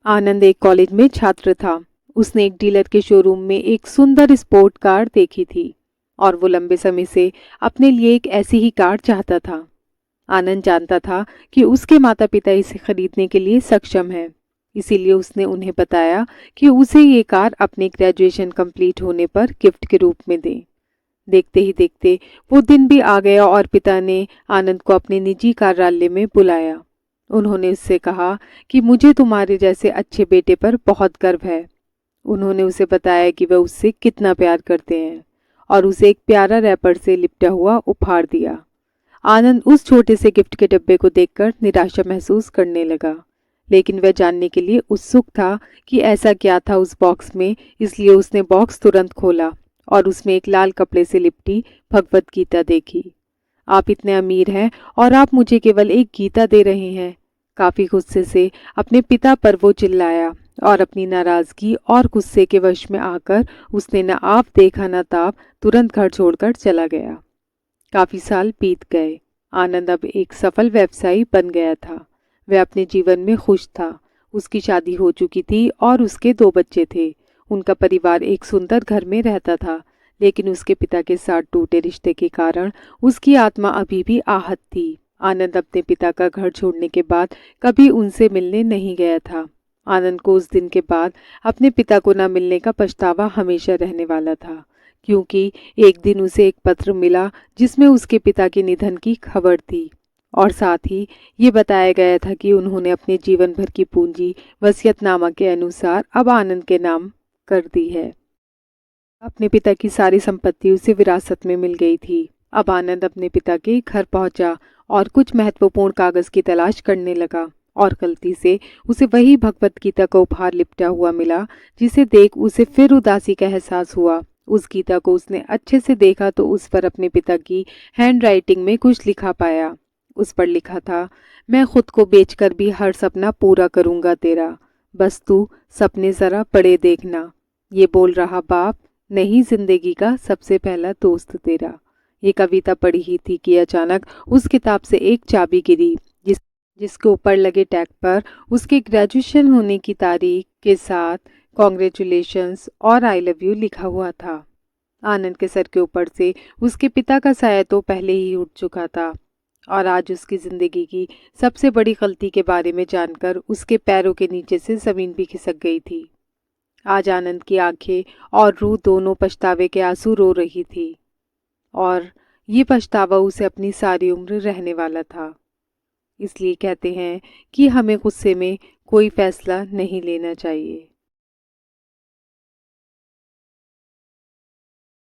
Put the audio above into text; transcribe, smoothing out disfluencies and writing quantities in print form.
आनंद एक कॉलेज में छात्र था। उसने एक डीलर के शोरूम में एक सुंदर स्पोर्ट कार देखी थी और वो लंबे समय से अपने लिए एक ऐसी ही कार चाहता था। आनंद जानता था कि उसके माता पिता इसे खरीदने के लिए सक्षम हैं। इसीलिए उसने उन्हें बताया कि उसे ये कार अपने ग्रेजुएशन कंप्लीट होने पर गिफ्ट के रूप में दें। देखते ही देखते वो दिन भी आ गया और पिता ने आनंद को अपने निजी कार्यालय में बुलाया। उन्होंने उससे कहा कि मुझे तुम्हारे जैसे अच्छे बेटे पर बहुत गर्व है। उन्होंने उसे बताया कि वह उससे कितना प्यार करते हैं और उसे एक प्यारा रैपर से लिपटा हुआ उपहार दिया। आनंद उस छोटे से गिफ्ट के डब्बे को देखकर निराशा महसूस करने लगा, लेकिन वह जानने के लिए उत्सुक था कि ऐसा क्या था उस बॉक्स में। इसलिए उसने बॉक्स तुरंत खोला और उसमें एक लाल कपड़े से लिपटी भगवत गीता देखी। आप इतने अमीर हैं और आप मुझे केवल एक गीता दे रहे हैं। काफी गुस्से से अपने पिता पर वो चिल्लाया और अपनी नाराजगी और गुस्से के वश में आकर उसने न आप देखा न ताप तुरंत घर छोड़कर चला गया। काफी साल बीत गए। आनंद अब एक सफल व्यवसायी बन गया था। वह अपने जीवन में खुश था। उसकी शादी हो चुकी थी और उसके 2 बच्चे थे। उनका परिवार एक सुंदर घर में रहता था, लेकिन उसके पिता के साथ टूटे रिश्ते के कारण उसकी आत्मा अभी भी आहत थी। आनंद अपने पिता का घर छोड़ने के बाद कभी उनसे मिलने नहीं गया था। आनंद को उस दिन के बाद अपने पिता को न मिलने का पछतावा हमेशा रहने वाला था, क्योंकि एक दिन उसे एक पत्र मिला जिसमें उसके पिता के निधन की खबर थी और साथ ही ये बताया गया था कि उन्होंने अपने जीवन भर की पूंजी वसीयतनामा के अनुसार अब आनंद के नाम कर दी है। अपने पिता की सारी संपत्ति उसे विरासत में मिल गई थी। अब आनंद अपने पिता के घर पहुंचा और कुछ महत्वपूर्ण कागज की तलाश करने लगा और गलती से उसे वही भगवत गीता का उपहार लिपटा हुआ मिला, जिसे देख उसे फिर उदासी का एहसास हुआ। उस गीता को उसने अच्छे से देखा तो उस पर अपने पिता की हैंडराइटिंग में कुछ लिखा पाया। उस पर लिखा था, मैं खुद को बेचकर भी हर सपना पूरा करूंगा तेरा, बस तू सपने जरा बड़े देखना। ये बोल रहा बाप, नहीं जिंदगी का सबसे पहला दोस्त तेरा। ये कविता पढ़ी ही थी कि अचानक उस किताब से एक चाबी गिरी, जिसके ऊपर लगे टैग पर उसके ग्रेजुएशन होने की तारीख के साथ कॉन्ग्रेचुलेशंस और आई लव यू लिखा हुआ था। आनंद के सर के ऊपर से उसके पिता का साया तो पहले ही उठ चुका था और आज उसकी जिंदगी की सबसे बड़ी गलती के बारे में जानकर उसके पैरों के नीचे से जमीन भी खिसक गई थी। आज आनंद की आंखें और रूह दोनों पछतावे के आंसू रो रही थी और ये पछतावा उसे अपनी सारी उम्र रहने वाला था। इसलिए कहते हैं कि हमें गुस्से में कोई फैसला नहीं लेना चाहिए।